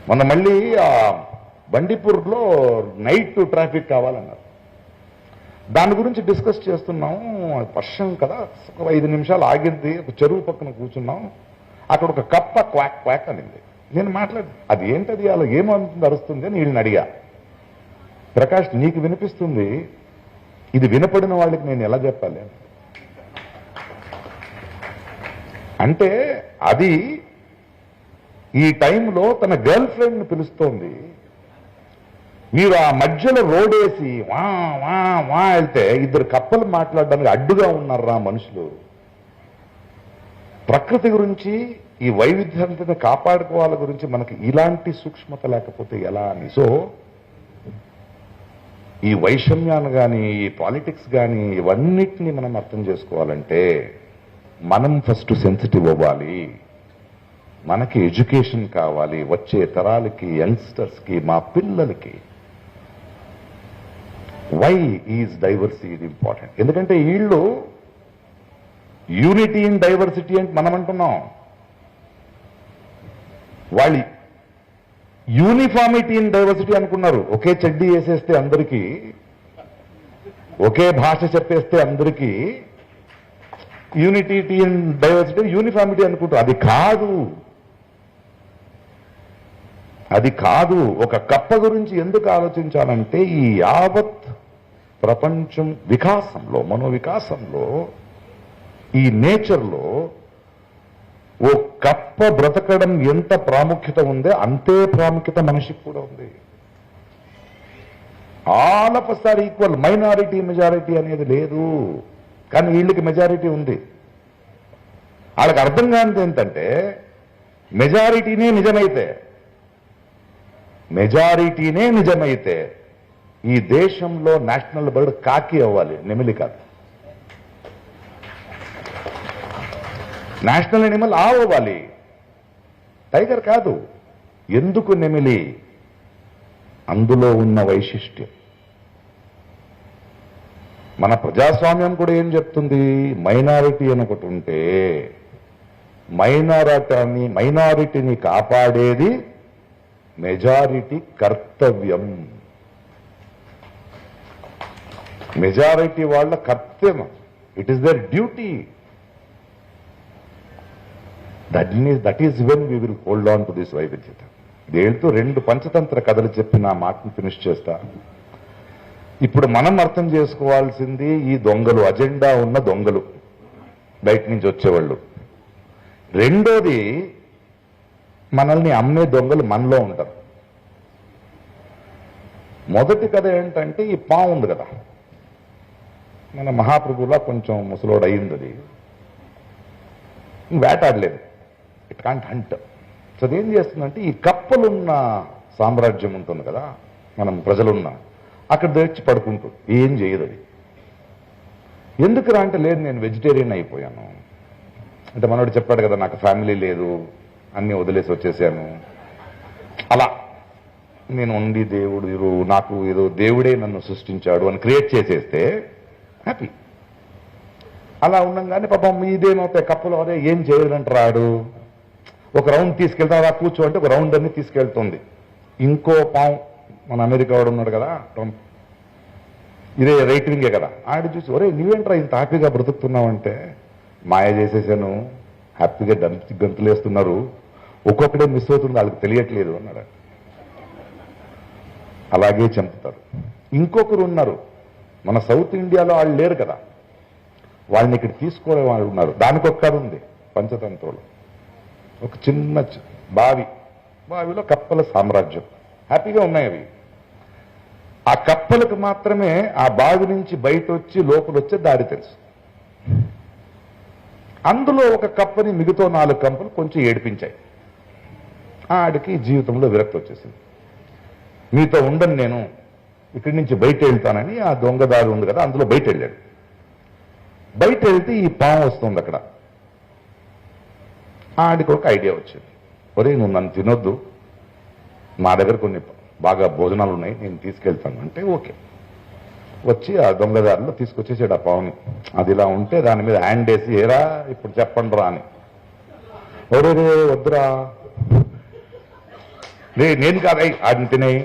మొన్న మళ్ళీ బండిపూర్లో night traffic కావాలన్నారు. దాని గురించి డిస్కస్ చేస్తున్నాము. వర్షం కదా, ఒక 5 నిమిషాలు ఆగింది. ఒక చెరువు పక్కన కూర్చున్నాం. అక్కడ ఒక కప్ప క్వాక్ క్వాక్ అనింది. నేను మాట్లాడి అది ఏంటది, అలా ఏమంటుంది అరుస్తుంది అని వీళ్ళని అడిగా. ప్రకాష్, నీకు వినిపిస్తుంది, ఇది వినపడిన వాళ్ళకి నేను ఎలా చెప్పాలి అంటే, అది ఈ టైంలో తన గర్ల్ ఫ్రెండ్ని పిలుస్తోంది. మీరు ఆ మధ్యలో రోడేసి వా వా వా వెళ్తే 2 కప్పలు మాట్లాడడానికి అడ్డుగా ఉన్నారా మనుషులు. ప్రకృతి గురించి, ఈ వైవిధ్యాన్ని కాపాడుకోవాల గురించి మనకి ఇలాంటి సూక్ష్మత లేకపోతే ఎలా అని. సో ఈ వైషమ్యాన్ని కానీ, ఈ పాలిటిక్స్ కానీ, ఇవన్నిటినీ మనం అర్థం చేసుకోవాలంటే మనం ఫస్ట్ సెన్సిటివ్ అవ్వాలి. మనకి ఎడ్యుకేషన్ కావాలి, వచ్చే తరాలకి, యంగ్స్టర్స్కి, మా పిల్లలకి. Why is diversity important? ఎందుకంటే వీళ్ళు యూనిటీ ఇన్ డైవర్సిటీ అంటే మనం అంటున్నాం, వాళ్ళు యూనిఫార్మిటీ ఇన్ డైవర్సిటీ అనుకున్నారు. ఒకే చెడ్డీ వేసేస్తే అందరికీ, ఒకే భాష చెప్పేస్తే అందరికీ యూనిటీ ఇన్ డైవర్సిటీ, యూనిఫార్మిటీ అనుకుంటారు. అది కాదు, అది కాదు. ఒక కప్ప గురించి ఎందుకు ఆలోచించాలంటే, ఈ యావత్ ప్రపంచం వికాసంలో, మనోవికాసంలో, ఈ నేచర్లో ఓ కప్ప బ్రతకడం ఎంత ప్రాముఖ్యత ఉందో అంతే ప్రాముఖ్యత మనిషికి కూడా ఉంది. All of us are equal. Minority majority అనేది లేదు, కానీ వీళ్ళకి మెజారిటీ ఉంది. వాళ్ళకి అర్థం కానిది ఏంటంటే, మెజారిటీనే నిజమైతే ఈ దేశంలో నేషనల్ బర్డ్ కాకి అవ్వాలి, నెమిలి కాదు. నేషనల్ ఎనిమల్ ఆవు అవ్వాలి, టైగర్ కాదు. ఎందుకు నెమిలి? అందులో ఉన్న వైశిష్ట్యం. మన ప్రజాస్వామ్యం కూడా ఏం చెప్తుంది? మైనారిటీ అని ఒకటి ఉంటే మైనారిటీని కాపాడేది మెజారిటీ కర్తవ్యం. మెజారిటీ వాళ్ళ కర్తవ్యం. It is their duty. That is when we will hold on to this వైవిధ్యత. దేంతో 2 పంచతంత్ర కథలు చెప్పి నా మాటను ఫినిష్ చేస్తా. ఇప్పుడు మనం అర్థం చేసుకోవాల్సింది, ఈ దొంగలు, అజెండా ఉన్న దొంగలు, బయట నుంచి వచ్చేవాళ్ళు. రెండోది, మనల్ని అమ్మే దొంగలు మనలో ఉంటారు. మొదటి కథ ఏంటంటే, ఈ పాము ఉంది కదా, మన మహాప్రభులా కొంచెం ముసలోడు అయింది. అది వేటాడలేదు, ఇట్ కాంట్ హంట్. సో అదేం చేస్తుందంటే, ఈ కప్పలున్న సామ్రాజ్యం ఉంటుంది కదా, మనం ప్రజలున్న, అక్కడ తెచ్చి పడుకుంటుంది. ఏం చేయదు అది. ఎందుకురా అంటే, లేదు నేను వెజిటేరియన్ అయిపోయాను అంటే. మనోడు చెప్పాడు కదా, నాకు ఫ్యామిలీ లేదు, అన్నీ వదిలేసి వచ్చేసాను. అలా నేను ఉండి దేవుడు నాకు ఏదో దేవుడే నన్ను సృష్టించాడు అని క్రియేట్ చేసేస్తే హ్యాపీ. అలా ఉండంగానే పాపం ఇదేమవుతాయి కప్పలు, అదే ఏం చేయడంటే రాడు. ఒక రౌండ్ తీసుకెళ్తా, అలా కూర్చో అంటే ఒక రౌండ్ అన్ని తీసుకెళ్తుంది. ఇంకో పాము, మన అమెరికా వాడు ఉన్నాడు కదా ట్రంప్, ఇదే రైట్ వింగే కదా, ఆడ చూసి ఒరే నువ్వేంట్రా ఇంత హ్యాపీగా బ్రతుకుతున్నావంటే, మాయ చేసేసాను, హ్యాపీగా గంతులేస్తున్నారు, ఒక్కొక్కడే మిస్ అవుతుంది, వాళ్ళకి తెలియట్లేదు అన్నాడు. అలాగే చంపుతారు. ఇంకొకరు ఉన్నారు, మన సౌత్ ఇండియాలో వాళ్ళు లేరు కదా, వాళ్ళని ఇక్కడ తీసుకోలే వాళ్ళు ఉన్నారు. దానికి ఒక కథ ఉంది పంచతంత్రంలో. ఒక చిన్న బావిలో కప్పల సామ్రాజ్యం, హ్యాపీగా ఉన్నాయి అవి. ఆ కప్పలకు మాత్రమే ఆ బావి నుంచి బయట వచ్చి లోపల వచ్చే దారి తెలుసు. అందులో ఒక కప్పని మిగతా 4 కప్పలు కొంచెం ఏడిపించాయి. ఆడికి జీవితంలో విరక్తి వచ్చేసింది. మీతో ఉండను, నేను ఇక్కడి నుంచి బయట వెళ్తానని ఆ దొంగదారి ఉంది కదా, అందులో బయట వెళ్ళాడు. బయట వెళ్తే ఈ పాము వస్తుంది అక్కడ. ఆడికి ఒక ఐడియా వచ్చింది, ఒరే నువ్వు నన్ను తినొద్దు, మా దగ్గర కొన్ని బాగా భోజనాలు ఉన్నాయి, నేను తీసుకెళ్తాను అంటే ఓకే. వచ్చి ఆ దొంగదారిలో తీసుకొచ్చేసాడు ఆ పావుని. అది ఇలా ఉంటే దాని మీద హ్యాండ్ వేసి, ఏరా ఇప్పుడు చెప్పండి రా అని. ఒరే వద్దురా, నేను కాదు ఆడిని తినేయి,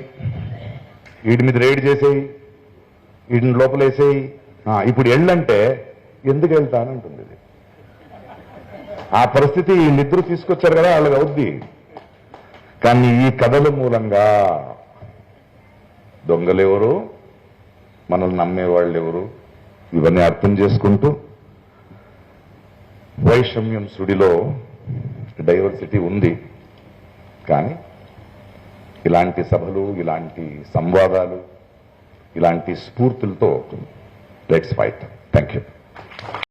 వీడి మీద రేడ్ చేసేయి, వీడిని లోపలేసేయి, ఇప్పుడు ఎళ్ళంటే ఎందుకు వెళ్తానంటుంది ఇది. ఆ పరిస్థితి వీళ్ళిద్దరూ తీసుకొచ్చారు కదా, వాళ్ళకి అవుద్ది. కానీ ఈ కథల మూలంగా దొంగలెవరు, మనల్ని నమ్మేవాళ్ళు ఎవరు, ఇవన్నీ అర్థం చేసుకుంటూ వైషమ్యం సుడిలో డైవర్సిటీ ఉంది. కానీ ఇలాంటి సభలు, ఇలాంటి సంవాదాలు, ఇలాంటి స్ఫూర్తులతో లెట్స్ ఫైట్. Thank you.